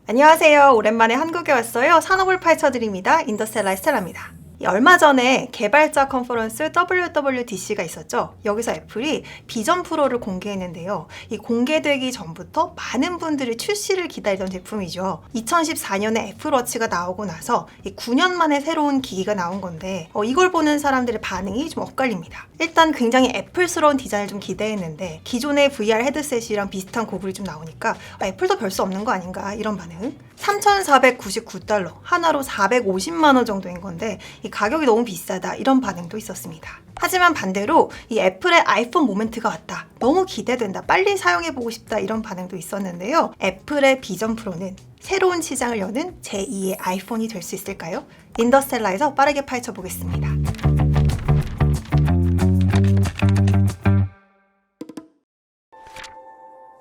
안녕하세요. 오랜만에 한국에 왔어요. 산업을 파헤쳐드립니다. 인더스텔라의 스텔라입니다. 얼마 전에 개발자 컨퍼런스 WWDC가 있었죠. 여기서 애플이 비전 프로를 공개했는데요. 이 공개되기 전부터 많은 분들이 출시를 기다리던 제품이죠. 2014년에 애플워치가 나오고 나서 9년 만에 새로운 기기가 나온 건데 이걸 보는 사람들의 반응이 좀 엇갈립니다. 일단 굉장히 애플스러운 디자인을 좀 기대했는데 기존의 VR 헤드셋이랑 비슷한 고글이 좀 나오니까 애플도 별 수 없는 거 아닌가 이런 반응. 3,499달러, 하나로 450만 원 정도인 건데 이 가격이 너무 비싸다 이런 반응도 있었습니다. 하지만 반대로 이 애플의 아이폰 모멘트가 왔다, 너무 기대된다, 빨리 사용해보고 싶다 이런 반응도 있었는데요. 애플의 비전 프로는 새로운 시장을 여는 제2의 아이폰이 될 수 있을까요? 인더스텔라에서 빠르게 파헤쳐 보겠습니다.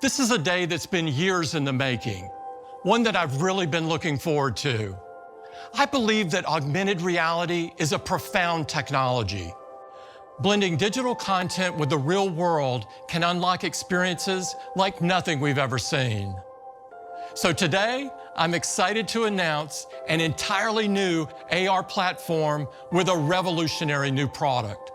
This is a day that's been years in the making, one that I've really been looking forward to. I believe that augmented reality is a profound technology. Blending digital content with the real world can unlock experiences like nothing we've ever seen. So today, I'm excited to announce an entirely new AR platform with a revolutionary new product.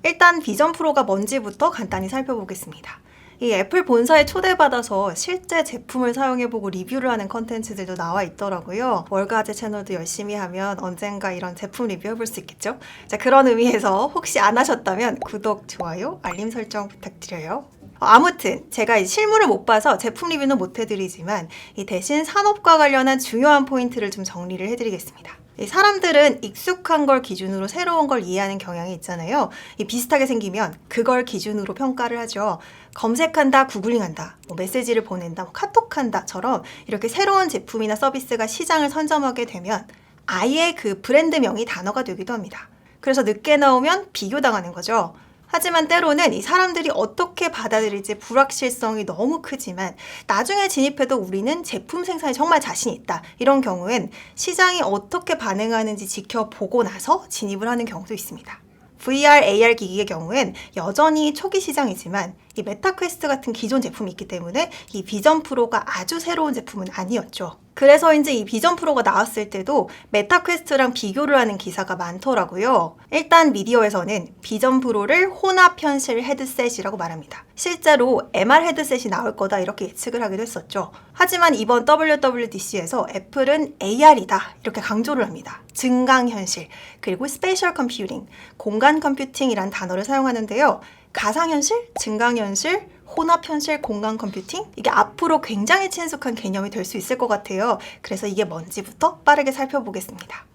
일단 비전 프로가 뭔지부터 간단히 살펴보겠습니다. 이 애플 본사에 초대받아서 실제 제품을 사용해보고 리뷰를 하는 컨텐츠들도 나와 있더라고요. 월가제 채널도 열심히 하면 언젠가 이런 제품 리뷰해볼 수 있겠죠? 자, 그런 의미에서 혹시 안 하셨다면 구독, 좋아요, 알림 설정 부탁드려요. 아무튼 제가 실물을 못 봐서 제품 리뷰는 못 해드리지만 이 대신 산업과 관련한 중요한 포인트를 좀 정리를 해드리겠습니다. 사람들은 익숙한 걸 기준으로 새로운 걸 이해하는 경향이 있잖아요. 비슷하게 생기면 그걸 기준으로 평가를 하죠. 검색한다, 구글링한다, 메시지를 보낸다, 카톡한다처럼 이렇게 새로운 제품이나 서비스가 시장을 선점하게 되면 아예 그 브랜드명이 단어가 되기도 합니다. 그래서 늦게 나오면 비교당하는 거죠. 하지만 때로는 이 사람들이 어떻게 받아들일지 불확실성이 너무 크지만 나중에 진입해도 우리는 제품 생산에 정말 자신이 있다, 이런 경우엔 시장이 어떻게 반응하는지 지켜보고 나서 진입을 하는 경우도 있습니다. VR, AR 기기의 경우엔 여전히 초기 시장이지만 이 메타퀘스트 같은 기존 제품이 있기 때문에 이 비전 프로가 아주 새로운 제품은 아니었죠. 그래서인지 이 비전 프로가 나왔을 때도 메타퀘스트랑 비교를 하는 기사가 많더라고요. 일단 미디어에서는 비전 프로를 혼합현실 헤드셋이라고 말합니다. 실제로 MR 헤드셋이 나올 거다 이렇게 예측을 하기도 했었죠. 하지만 이번 WWDC에서 애플은 AR이다 이렇게 강조를 합니다. 증강현실, 그리고 스페셜 컴퓨팅, 공간 컴퓨팅이란 단어를 사용하는데요. 가상현실, 증강현실, 혼합현실, 공간 컴퓨팅, 이게 앞으로 굉장히 친숙한 개념이 될 수 있을 것 같아요. 그래서 이게 뭔지부터 빠르게 살펴보겠습니다.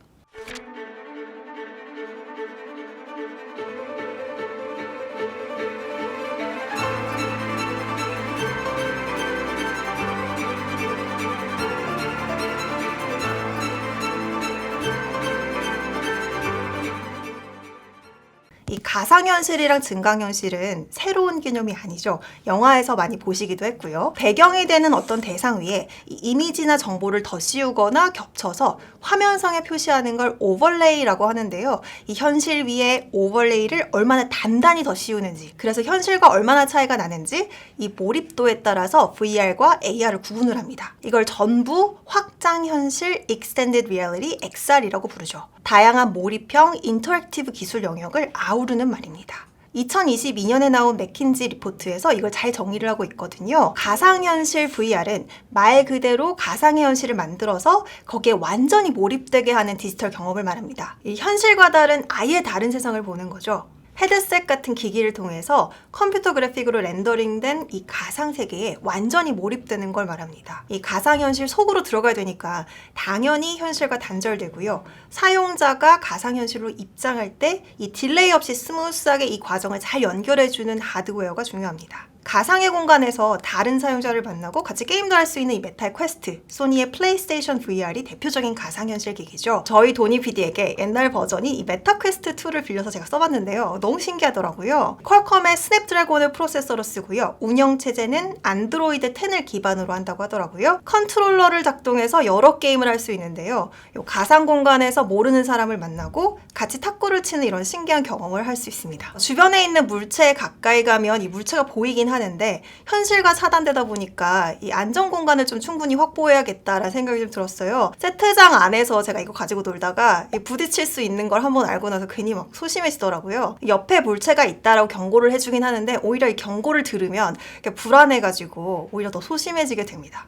이 가상현실이랑 증강현실은 새로운 개념이 아니죠. 영화에서 많이 보시기도 했고요. 배경이 되는 어떤 대상 위에 이 이미지나 정보를 더 씌우거나 겹쳐서 화면상에 표시하는 걸 오버레이라고 하는데요. 이 현실 위에 오버레이를 얼마나 단단히 더 씌우는지, 그래서 현실과 얼마나 차이가 나는지 이 몰입도에 따라서 VR과 AR을 구분을 합니다. 이걸 전부 확장현실 Extended Reality, XR이라고 부르죠. 다양한 몰입형 인터랙티브 기술 영역을 아우르는 말입니다. 2022년에 나온 맥킨지 리포트에서 이걸 잘 정리를 하고 있거든요. 가상현실 VR은 말 그대로 가상의 현실을 만들어서 거기에 완전히 몰입되게 하는 디지털 경험을 말합니다. 이 현실과 다른 아예 다른 세상을 보는 거죠. 헤드셋 같은 기기를 통해서 컴퓨터 그래픽으로 렌더링된 이 가상 세계에 완전히 몰입되는 걸 말합니다. 이 가상현실 속으로 들어가야 되니까 당연히 현실과 단절되고요. 사용자가 가상현실로 입장할 때 이 딜레이 없이 스무스하게 이 과정을 잘 연결해주는 하드웨어가 중요합니다. 가상의 공간에서 다른 사용자를 만나고 같이 게임도 할 수 있는 이 메타의 퀘스트, 소니의 플레이스테이션 VR이 대표적인 가상현실 기기죠. 저희 도니 PD에게 옛날 버전이 이 메타 퀘스트 2를 빌려서 제가 써봤는데요. 너무 신기하더라고요. 퀄컴의 스냅드래곤을 프로세서로 쓰고요. 운영체제는 안드로이드 10을 기반으로 한다고 하더라고요. 컨트롤러를 작동해서 여러 게임을 할 수 있는데요. 이 가상 공간에서 모르는 사람을 만나고 같이 탁구를 치는 이런 신기한 경험을 할 수 있습니다. 주변에 있는 물체에 가까이 가면 이 물체가 보이긴 하는데 현실과 차단되다 보니까 이 안전 공간을 좀 충분히 확보해야겠다라는 생각이 좀 들었어요. 세트장 안에서 제가 이거 가지고 놀다가 부딪힐 수 있는 걸 한번 알고 나서 괜히 막 소심해지더라고요. 옆에 물체가 있다라고 경고를 해주긴 하는데 오히려 이 경고를 들으면 불안해가지고 오히려 더 소심해지게 됩니다.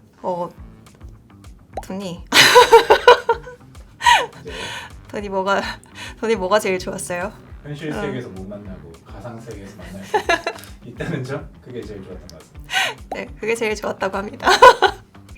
돈이 돈이 뭐가 제일 좋았어요? 현실 세계에서 못 만나고 가상 세계에서 만날 수 있다는 점? 그게 제일 좋았던 것 같습니다. 네, 그게 제일 좋았다고 합니다.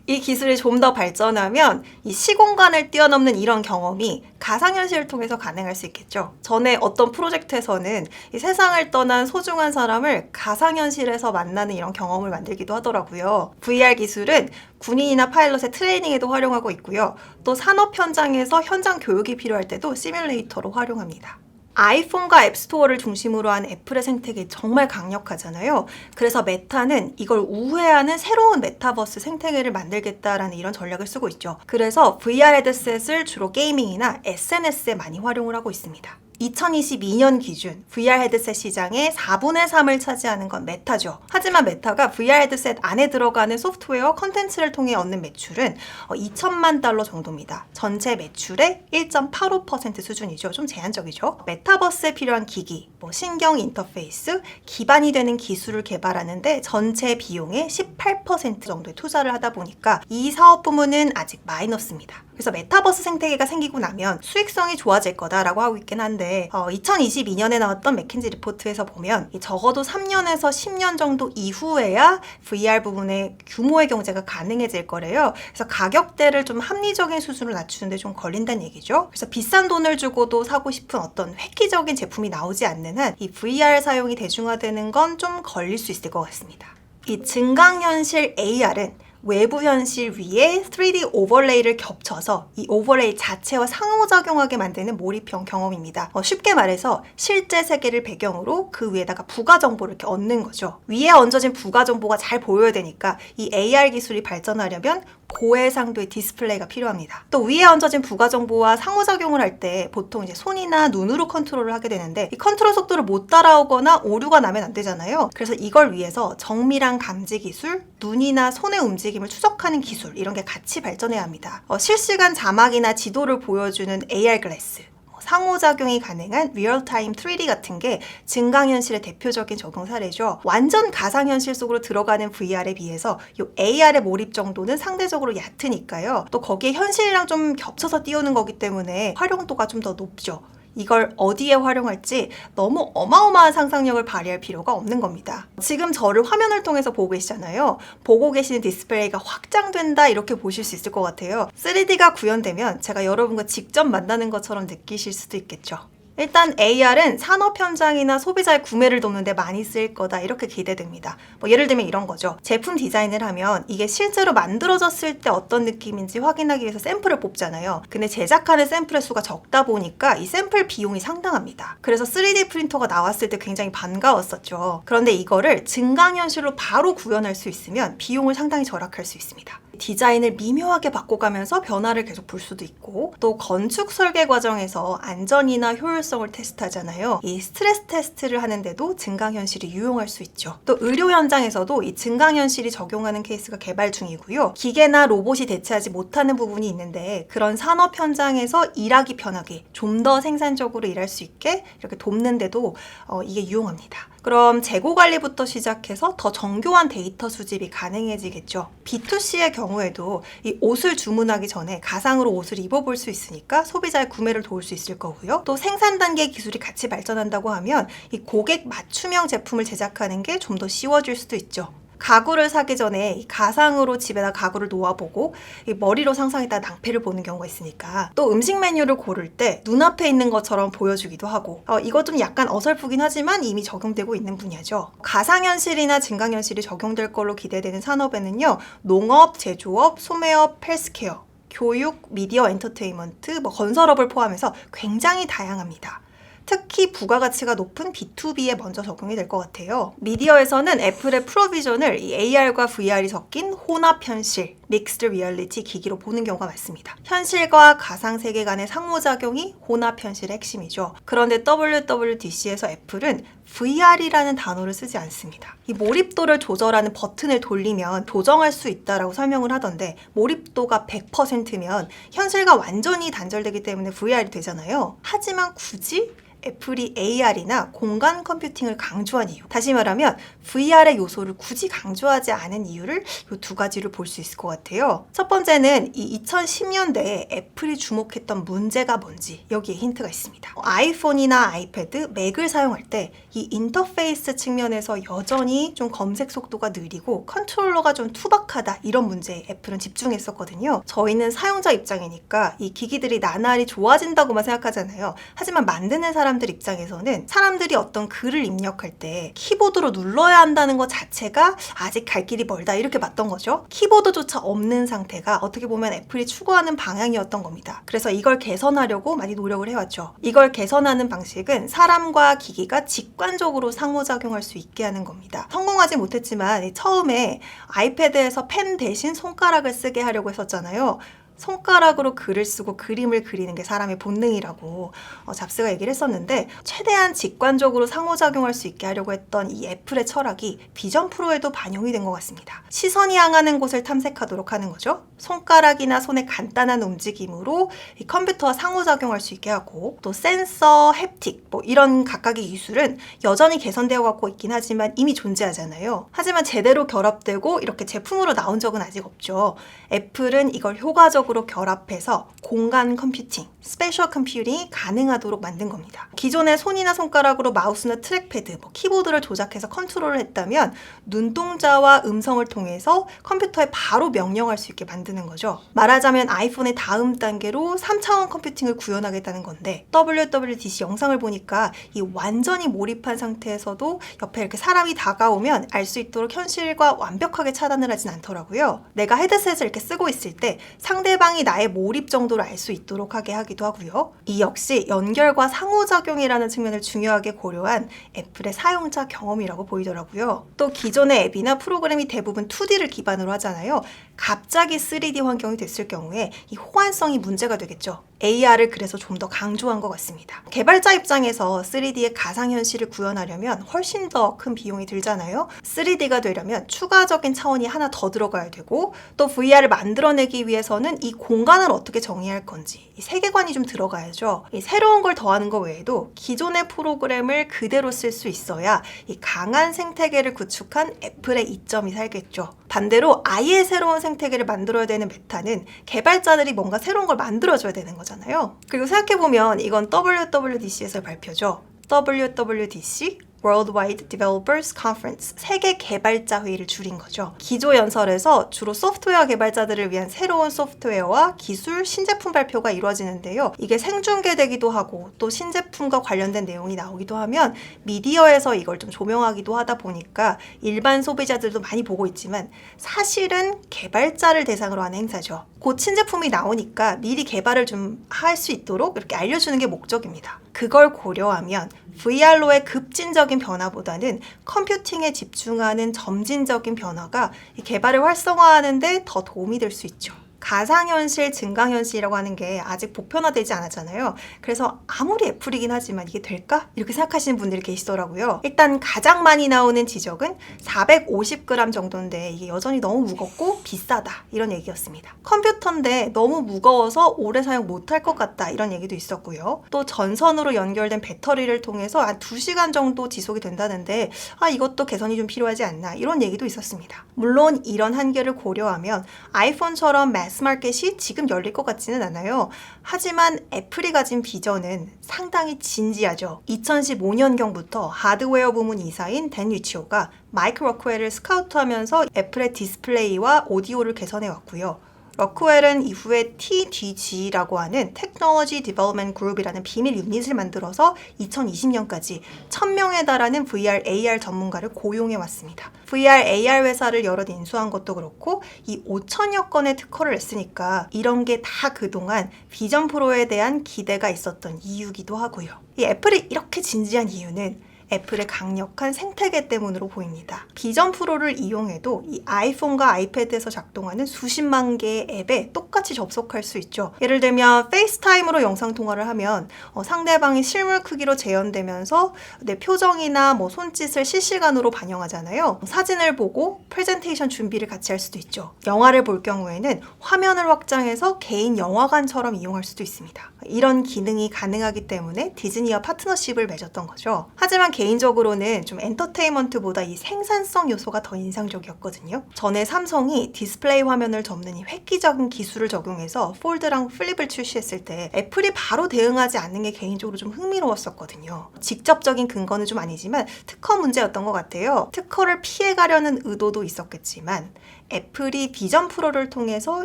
이 기술이 좀 더 발전하면 이 시공간을 뛰어넘는 이런 경험이 가상현실을 통해서 가능할 수 있겠죠. 전에 어떤 프로젝트에서는 이 세상을 떠난 소중한 사람을 가상현실에서 만나는 이런 경험을 만들기도 하더라고요. VR 기술은 군인이나 파일럿의 트레이닝에도 활용하고 있고요. 또 산업 현장에서 현장 교육이 필요할 때도 시뮬레이터로 활용합니다. 아이폰과 앱스토어를 중심으로 한 애플의 생태계 정말 강력하잖아요. 그래서 메타는 이걸 우회하는 새로운 메타버스 생태계를 만들겠다라는 이런 전략을 쓰고 있죠. 그래서 VR 헤드셋을 주로 게이밍이나 SNS에 많이 활용을 하고 있습니다. 2022년 기준 VR 헤드셋 시장의 4분의 3을 차지하는 건 메타죠. 하지만 메타가 VR 헤드셋 안에 들어가는 소프트웨어 컨텐츠를 통해 얻는 매출은 2천만 달러 정도입니다. 전체 매출의 1.85% 수준이죠. 좀 제한적이죠. 메타버스에 필요한 기기, 신경 인터페이스, 기반이 되는 기술을 개발하는데 전체 비용의 18% 정도의 투자를 하다 보니까 이 사업 부문은 아직 마이너스입니다. 그래서 메타버스 생태계가 생기고 나면 수익성이 좋아질 거다라고 하고 있긴 한데 2022년에 나왔던 맥킨지 리포트에서 보면 적어도 3년에서 10년 정도 이후에야 VR 부분의 규모의 경제가 가능해질 거래요. 그래서 가격대를 좀 합리적인 수준으로 낮추는데 좀 걸린다는 얘기죠. 그래서 비싼 돈을 주고도 사고 싶은 어떤 획기적인 제품이 나오지 않는 한 이 VR 사용이 대중화되는 건 좀 걸릴 수 있을 것 같습니다. 이 증강현실 AR은 외부 현실 위에 3D 오버레이를 겹쳐서 이 오버레이 자체와 상호작용하게 만드는 몰입형 경험입니다. 쉽게 말해서 실제 세계를 배경으로 그 위에다가 부가 정보를 이렇게 얻는 거죠. 위에 얹어진 부가 정보가 잘 보여야 되니까 이 AR 기술이 발전하려면 고해상도의 디스플레이가 필요합니다. 또 위에 얹어진 부가 정보와 상호작용을 할 때 보통 이제 손이나 눈으로 컨트롤을 하게 되는데 이 컨트롤 속도를 못 따라오거나 오류가 나면 안 되잖아요. 그래서 이걸 위해서 정밀한 감지 기술, 눈이나 손의 움직임을 추적하는 기술 이런 게 같이 발전해야 합니다. 실시간 자막이나 지도를 보여주는 AR 글래스, 상호작용이 가능한 리얼타임 3D 같은 게 증강현실의 대표적인 적용 사례죠. 완전 가상현실 속으로 들어가는 VR에 비해서 이 AR의 몰입 정도는 상대적으로 얕으니까요. 또 거기에 현실이랑 좀 겹쳐서 띄우는 거기 때문에 활용도가 좀 더 높죠. 이걸 어디에 활용할지 너무 어마어마한 상상력을 발휘할 필요가 없는 겁니다. 지금 저를 화면을 통해서 보고 계시잖아요. 보고 계시는 디스플레이가 확장된다 이렇게 보실 수 있을 것 같아요. 3D가 구현되면 제가 여러분과 직접 만나는 것처럼 느끼실 수도 있겠죠. 일단 AR은 산업 현장이나 소비자의 구매를 돕는 데 많이 쓰일 거다 이렇게 기대됩니다. 예를 들면 이런 거죠. 제품 디자인을 하면 이게 실제로 만들어졌을 때 어떤 느낌인지 확인하기 위해서 샘플을 뽑잖아요. 근데 제작하는 샘플의 수가 적다 보니까 이 샘플 비용이 상당합니다. 그래서 3D 프린터가 나왔을 때 굉장히 반가웠었죠. 그런데 이거를 증강현실로 바로 구현할 수 있으면 비용을 상당히 절약할 수 있습니다. 디자인을 미묘하게 바꿔가면서 변화를 계속 볼 수도 있고 또 건축 설계 과정에서 안전이나 효율성을 테스트하잖아요. 이 스트레스 테스트를 하는데도 증강현실이 유용할 수 있죠. 또 의료 현장에서도 이 증강현실이 적용하는 케이스가 개발 중이고요. 기계나 로봇이 대체하지 못하는 부분이 있는데 그런 산업 현장에서 일하기 편하게 좀 더 생산적으로 일할 수 있게 이렇게 돕는데도 이게 유용합니다. 그럼 재고 관리부터 시작해서 더 정교한 데이터 수집이 가능해지겠죠. B2C의 경우에도 이 옷을 주문하기 전에 가상으로 옷을 입어볼 수 있으니까 소비자의 구매를 도울 수 있을 거고요. 또 생산 단계 기술이 같이 발전한다고 하면 이 고객 맞춤형 제품을 제작하는 게 좀 더 쉬워질 수도 있죠. 가구를 사기 전에 가상으로 집에다 가구를 놓아보고 머리로 상상했다 낭패를 보는 경우가 있으니까 또 음식 메뉴를 고를 때 눈앞에 있는 것처럼 보여주기도 하고 이거 좀 약간 어설프긴 하지만 이미 적용되고 있는 분야죠. 가상현실이나 증강현실이 적용될 걸로 기대되는 산업에는요. 농업, 제조업, 소매업, 헬스케어, 교육, 미디어 엔터테인먼트, 건설업을 포함해서 굉장히 다양합니다. 특히 부가가치가 높은 B2B에 먼저 적용이 될 것 같아요. 미디어에서는 애플의 프로비전을 이 AR과 VR이 섞인 혼합현실, 믹스드 리얼리티 기기로 보는 경우가 많습니다. 현실과 가상세계 간의 상호작용이 혼합 현실의 핵심이죠. 그런데 WWDC에서 애플은 VR이라는 단어를 쓰지 않습니다. 이 몰입도를 조절하는 버튼을 돌리면 조정할 수 있다라고 설명을 하던데 몰입도가 100%면 현실과 완전히 단절되기 때문에 VR이 되잖아요. 하지만 굳이 애플이 AR이나 공간 컴퓨팅을 강조한 이유, 다시 말하면 VR의 요소를 굳이 강조하지 않은 이유를 이 두 가지를 볼 수 있을 것 같아요. 첫 번째는 이 2010년대에 애플이 주목했던 문제가 뭔지 여기에 힌트가 있습니다. 아이폰이나 아이패드, 맥을 사용할 때 이 인터페이스 측면에서 여전히 좀 검색 속도가 느리고 컨트롤러가 좀 투박하다, 이런 문제에 애플은 집중했었거든요. 저희는 사용자 입장이니까 이 기기들이 나날이 좋아진다고만 생각하잖아요. 하지만 만드는 사람들 입장에서는 사람들이 어떤 글을 입력할 때 키보드로 눌러야 한다는 것 자체가 아직 갈 길이 멀다, 이렇게 봤던 거죠. 키보드조차 없는 상태가 어떻게 보면 애플이 추구하는 방향이었던 겁니다. 그래서 이걸 개선하려고 많이 노력을 해왔죠. 이걸 개선하는 방식은 사람과 기기가 직관적으로 상호작용할 수 있게 하는 겁니다. 성공하지 못했지만 처음에 아이패드에서 펜 대신 손가락을 쓰게 하려고 했었잖아요. 손가락으로 글을 쓰고 그림을 그리는 게 사람의 본능이라고 잡스가 얘기를 했었는데, 최대한 직관적으로 상호작용할 수 있게 하려고 했던 이 애플의 철학이 비전 프로에도 반영이 된 것 같습니다. 시선이 향하는 곳을 탐색하도록 하는 거죠. 손가락이나 손의 간단한 움직임으로 이 컴퓨터와 상호작용할 수 있게 하고, 또 센서, 햅틱 이런 각각의 기술은 여전히 개선되어 갖고 있긴 하지만 이미 존재하잖아요. 하지만 제대로 결합되고 이렇게 제품으로 나온 적은 아직 없죠. 애플은 이걸 효과적으로 결합해서 공간 컴퓨팅, 스페셜 컴퓨팅이 가능하도록 만든 겁니다. 기존에 손이나 손가락으로 마우스나 트랙패드, 키보드를 조작해서 컨트롤을 했다면 눈동자와 음성을 통해서 컴퓨터에 바로 명령할 수 있게 만드는 거죠. 말하자면 아이폰의 다음 단계로 3차원 컴퓨팅을 구현하겠다는 건데, WWDC 영상을 보니까 이 완전히 몰입한 상태에서도 옆에 이렇게 사람이 다가오면 알 수 있도록 현실과 완벽하게 차단을 하진 않더라고요. 내가 헤드셋을 이렇게 쓰고 있을 때 상대방이 나의 몰입 정도를 알 수 있도록 하게 하기도 하고요. 이 역시 연결과 상호작용이라는 측면을 중요하게 고려한 애플의 사용자 경험이라고 보이더라고요. 또 기존의 앱이나 프로그램이 대부분 2D를 기반으로 하잖아요. 갑자기 3D 환경이 됐을 경우에 이 호환성이 문제가 되겠죠. AR을 그래서 좀 더 강조한 것 같습니다. 개발자 입장에서 3D의 가상현실을 구현하려면 훨씬 더 큰 비용이 들잖아요. 3D가 되려면 추가적인 차원이 하나 더 들어가야 되고, 또 VR을 만들어내기 위해서는 이 공간을 어떻게 정의할 건지, 이 세계관이 좀 들어가야죠. 이 새로운 걸 더하는 것 외에도 기존의 프로그램을 그대로 쓸 수 있어야 이 강한 생태계를 구축한 애플의 이점이 살겠죠. 반대로 아예 새로운 생태계를 만들어야 되는 메타는 개발자들이 뭔가 새로운 걸 만들어줘야 되는 거잖아요. 그리고 생각해보면 이건 WWDC에서 발표죠. WWDC Worldwide Developers Conference, 세계 개발자 회의를 줄인 거죠. 기조 연설에서 주로 소프트웨어 개발자들을 위한 새로운 소프트웨어와 기술, 신제품 발표가 이루어지는데요. 이게 생중계되기도 하고 또 신제품과 관련된 내용이 나오기도 하면 미디어에서 이걸 좀 조명하기도 하다 보니까 일반 소비자들도 많이 보고 있지만 사실은 개발자를 대상으로 하는 행사죠. 곧 신제품이 나오니까 미리 개발을 좀 할 수 있도록 이렇게 알려주는 게 목적입니다. 그걸 고려하면 VR로의 급진적인 변화보다는 컴퓨팅에 집중하는 점진적인 변화가 이 개발을 활성화하는 데 더 도움이 될 수 있죠. 가상현실, 증강현실이라고 하는 게 아직 보편화되지 않았잖아요. 그래서 아무리 애플이긴 하지만 이게 될까? 이렇게 생각하시는 분들이 계시더라고요. 일단 가장 많이 나오는 지적은 450g 정도인데 이게 여전히 너무 무겁고 비싸다, 이런 얘기였습니다. 컴퓨터인데 너무 무거워서 오래 사용 못할 것 같다, 이런 얘기도 있었고요. 또 전선으로 연결된 배터리를 통해서 한 2시간 정도 지속이 된다는데 이것도 개선이 좀 필요하지 않나, 이런 얘기도 있었습니다. 물론 이런 한계를 고려하면 아이폰처럼 마스마켓이 지금 열릴 것 같지는 않아요. 하지만 애플이 가진 비전은 상당히 진지하죠. 2015년경부터 하드웨어 부문 이사인 댄 리치오가 마이크 러크웰을 스카우트하면서 애플의 디스플레이와 오디오를 개선해 왔고요. 러크웰은 이후에 TDG라고 하는 Technology Development Group이라는 비밀 유닛을 만들어서 2020년까지 1000명에 달하는 VR, AR 전문가를 고용해 왔습니다. VR, AR 회사를 여럿 인수한 것도 그렇고 이 5천여 건의 특허를 냈으니까 이런 게 다 그동안 비전 프로에 대한 기대가 있었던 이유기도 하고요. 이 애플이 이렇게 진지한 이유는 애플의 강력한 생태계 때문으로 보입니다. 비전 프로를 이용해도 이 아이폰과 아이패드에서 작동하는 수십만 개의 앱에 똑같이 접속할 수 있죠. 예를 들면 페이스타임으로 영상통화를 하면 상대방이 실물 크기로 재현되면서 내 표정이나 손짓을 실시간으로 반영하잖아요. 사진을 보고 프레젠테이션 준비를 같이 할 수도 있죠. 영화를 볼 경우에는 화면을 확장해서 개인 영화관처럼 이용할 수도 있습니다. 이런 기능이 가능하기 때문에 디즈니와 파트너십을 맺었던 거죠. 하지만 개인적으로는 좀 엔터테인먼트보다 이 생산성 요소가 더 인상적이었거든요. 전에 삼성이 디스플레이 화면을 접는 이 획기적인 기술을 적용해서 폴드랑 플립을 출시했을 때 애플이 바로 대응하지 않는 게 개인적으로 좀 흥미로웠었거든요. 직접적인 근거는 좀 아니지만 특허 문제였던 것 같아요. 특허를 피해가려는 의도도 있었겠지만 애플이 비전 프로를 통해서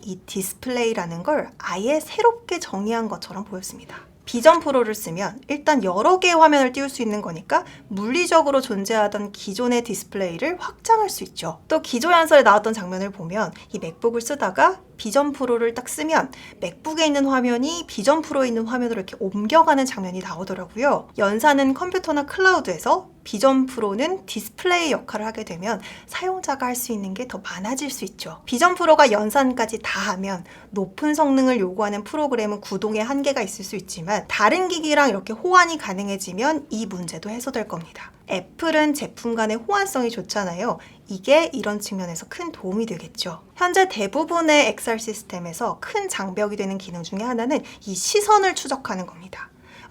이 디스플레이라는 걸 아예 새롭게 정의한 것처럼 보였습니다. 비전 프로를 쓰면 일단 여러 개의 화면을 띄울 수 있는 거니까 물리적으로 존재하던 기존의 디스플레이를 확장할 수 있죠. 또 기조 연설에 나왔던 장면을 보면 이 맥북을 쓰다가 비전 프로를 딱 쓰면 맥북에 있는 화면이 비전 프로에 있는 화면으로 이렇게 옮겨가는 장면이 나오더라고요. 연사는 컴퓨터나 클라우드에서 비전 프로는 디스플레이 역할을 하게 되면 사용자가 할 수 있는 게 더 많아질 수 있죠. 비전 프로가 연산까지 다 하면 높은 성능을 요구하는 프로그램은 구동에 한계가 있을 수 있지만 다른 기기랑 이렇게 호환이 가능해지면 이 문제도 해소될 겁니다. 애플은 제품 간의 호환성이 좋잖아요. 이게 이런 측면에서 큰 도움이 되겠죠. 현재 대부분의 XR 시스템에서 큰 장벽이 되는 기능 중에 하나는 이 시선을 추적하는 겁니다.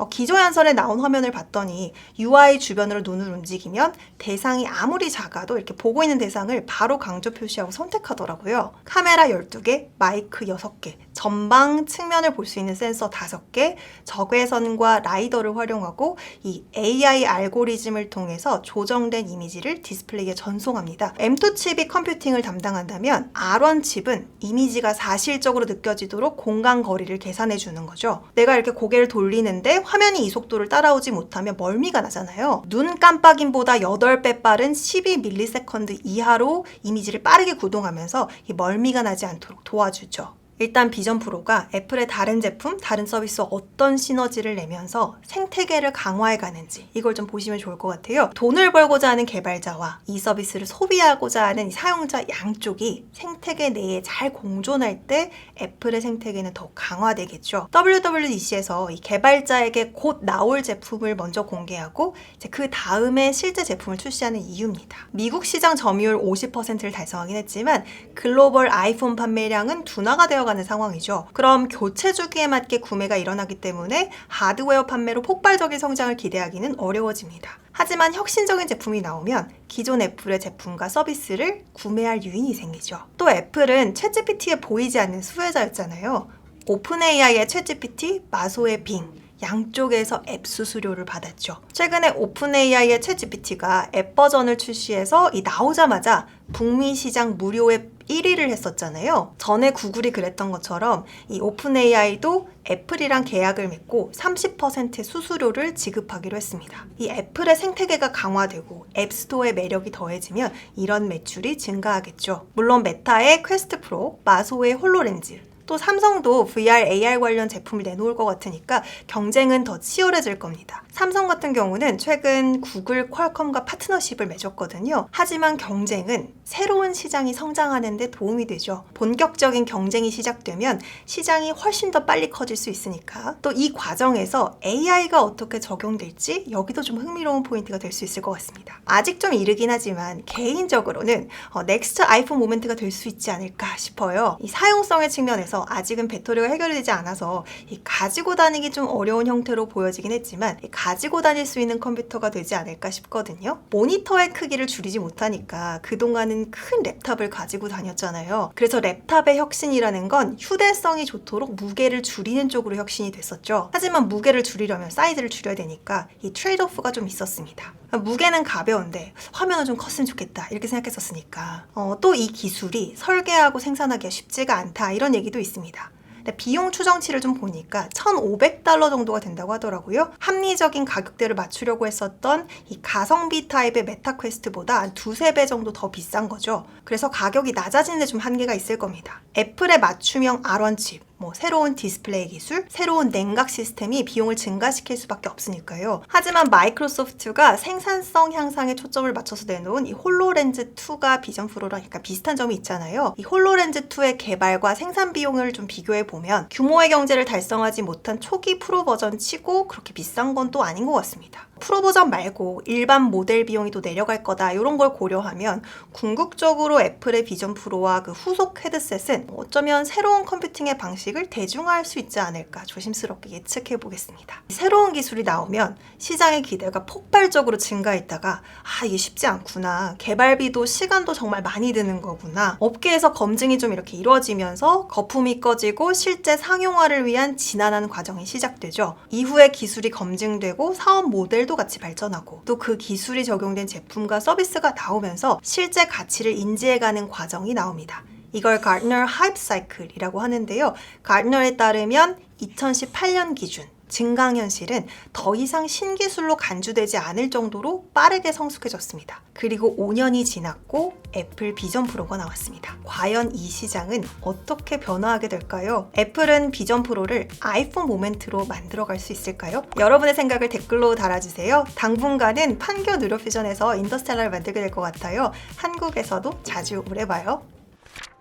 기조 연설에 나온 화면을 봤더니 UI 주변으로 눈을 움직이면 대상이 아무리 작아도 이렇게 보고 있는 대상을 바로 강조 표시하고 선택하더라고요. 카메라 12개, 마이크 6개, 전방 측면을 볼 수 있는 센서 5개, 적외선과 라이더를 활용하고 이 AI 알고리즘을 통해서 조정된 이미지를 디스플레이에 전송합니다. M2 칩이 컴퓨팅을 담당한다면 R1 칩은 이미지가 사실적으로 느껴지도록 공간 거리를 계산해 주는 거죠. 내가 이렇게 고개를 돌리는데 화면이 이 속도를 따라오지 못하면 멀미가 나잖아요. 눈 깜빡임보다 8배 빠른 12ms 이하로 이미지를 빠르게 구동하면서 이 멀미가 나지 않도록 도와주죠. 일단 비전 프로가 애플의 다른 제품, 다른 서비스와 어떤 시너지를 내면서 생태계를 강화해 가는지 이걸 좀 보시면 좋을 것 같아요. 돈을 벌고자 하는 개발자와 이 서비스를 소비하고자 하는 사용자 양쪽이 생태계 내에 잘 공존할 때 애플의 생태계는 더 강화되겠죠. WWDC에서 이 개발자에게 곧 나올 제품을 먼저 공개하고 이제 그 다음에 실제 제품을 출시하는 이유입니다. 미국 시장 점유율 50%를 달성하긴 했지만 글로벌 아이폰 판매량은 둔화가 되어 가는 상황이죠. 그럼 교체 주기에 맞게 구매가 일어나기 때문에 하드웨어 판매로 폭발적인 성장을 기대하기는 어려워집니다. 하지만 혁신적인 제품이 나오면 기존 애플의 제품과 서비스를 구매할 유인이 생기죠. 또 애플은 챗GPT에 보이지 않는 수혜자였잖아요. 오픈 AI의 챗GPT, 마소의 빙 양쪽에서 앱 수수료를 받았죠. 최근에 오픈 AI의 챗GPT가 앱 버전을 출시해서 나오자마자 북미 시장 무료 앱 1위를 했었잖아요. 전에 구글이 그랬던 것처럼 이 오픈 AI도 애플이랑 계약을 맺고 30%의 수수료를 지급하기로 했습니다. 이 애플의 생태계가 강화되고 앱스토어의 매력이 더해지면 이런 매출이 증가하겠죠. 물론 메타의 퀘스트 프로, 마소의 홀로렌즈, 또 삼성도 VR, AR 관련 제품을 내놓을 것 같으니까 경쟁은 더 치열해질 겁니다. 삼성 같은 경우는 최근 구글, 퀄컴과 파트너십을 맺었거든요. 하지만 경쟁은 새로운 시장이 성장하는 데 도움이 되죠. 본격적인 경쟁이 시작되면 시장이 훨씬 더 빨리 커질 수 있으니까 또 이 과정에서 AI가 어떻게 적용될지 여기도 좀 흥미로운 포인트가 될 수 있을 것 같습니다. 아직 좀 이르긴 하지만 개인적으로는 넥스트 아이폰 모멘트가 될 수 있지 않을까 싶어요. 이 사용성의 측면에서 아직은 배터리가 해결되지 않아서 가지고 다니기 좀 어려운 형태로 보여지긴 했지만 가지고 다닐 수 있는 컴퓨터가 되지 않을까 싶거든요. 모니터의 크기를 줄이지 못하니까 그동안은 큰 랩탑을 가지고 다녔잖아요. 그래서 랩탑의 혁신이라는 건 휴대성이 좋도록 무게를 줄이는 쪽으로 혁신이 됐었죠. 하지만 무게를 줄이려면 사이즈를 줄여야 되니까 이 트레이드오프가 좀 있었습니다. 무게는 가벼운데 화면은 좀 컸으면 좋겠다 이렇게 생각했었으니까 또 이 기술이 설계하고 생산하기가 쉽지가 않다 이런 얘기도 있습니다. 비용 추정치를 좀 보니까 $1,500 정도가 된다고 하더라고요. 합리적인 가격대를 맞추려고 했었던 이 가성비 타입의 메타 퀘스트보다 한 2-3배 정도 더 비싼 거죠. 그래서 가격이 낮아지는 데 좀 한계가 있을 겁니다. 애플의 맞춤형 R1 칩, 뭐 새로운 디스플레이 기술, 새로운 냉각 시스템이 비용을 증가시킬 수밖에 없으니까요. 하지만 마이크로소프트가 생산성 향상에 초점을 맞춰서 내놓은 이 홀로렌즈 2가 비전 프로랑 약간 비슷한 점이 있잖아요. 이 홀로렌즈 2의 개발과 생산 비용을 좀 비교해 보면 규모의 경제를 달성하지 못한 초기 프로 버전 치고 그렇게 비싼 건 또 아닌 것 같습니다. 프로 버전 말고 일반 모델 비용이 또 내려갈 거다 이런 걸 고려하면 궁극적으로 애플의 비전 프로와 그 후속 헤드셋은 어쩌면 새로운 컴퓨팅의 방식을 대중화할 수 있지 않을까 조심스럽게 예측해 보겠습니다. 새로운 기술이 나오면 시장의 기대가 폭발적으로 증가했다가 이게 쉽지 않구나, 개발비도 시간도 정말 많이 드는 거구나, 업계에서 검증이 좀 이렇게 이루어지면서 거품이 꺼지고 실제 상용화를 위한 지난한 과정이 시작되죠. 이후에 기술이 검증되고 사업 모델 도 같이 발전하고 또 그 기술이 적용된 제품과 서비스가 나오면서 실제 가치를 인지해가는 과정이 나옵니다. 이걸 가트너 하이프 사이클이라고 하는데요. 가트너에 따르면 2018년 기준 증강현실은 더 이상 신기술로 간주되지 않을 정도로 빠르게 성숙해졌습니다. 그리고 5년이 지났고 애플 비전 프로가 나왔습니다. 과연 이 시장은 어떻게 변화하게 될까요? 애플은 비전 프로를 아이폰 모멘트로 만들어갈 수 있을까요? 여러분의 생각을 댓글로 달아주세요. 당분간은 판교 누리피전에서 인터스텔라를 만들게 될 것 같아요. 한국에서도 자주 오래 봐요.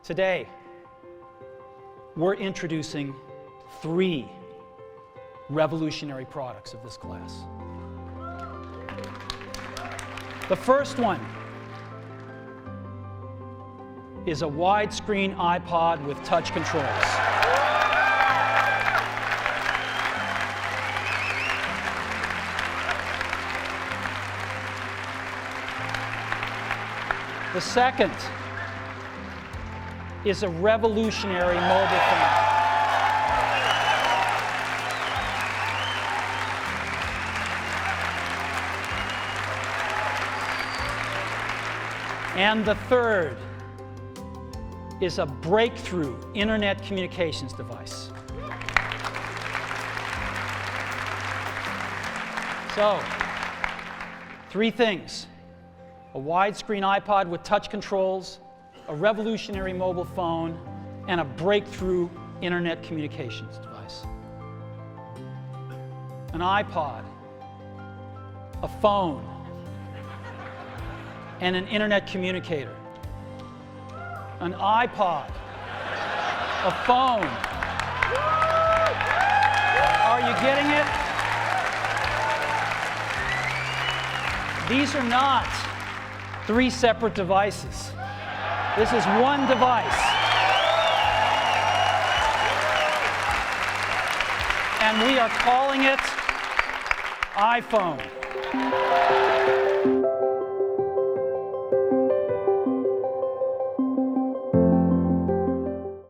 Today, we're introducing 3 revolutionary products of this class. The first one is a widescreen iPod with touch controls. The second is a revolutionary mobile phone. And the third is a breakthrough internet communications device. So, 3 things: a widescreen iPod with touch controls, a revolutionary mobile phone, and a breakthrough internet communications device. An iPod, a phone, and an internet communicator. An iPod, a phone. Are you getting it? These are not 3 separate devices. This is one device. And we are calling it iPhone.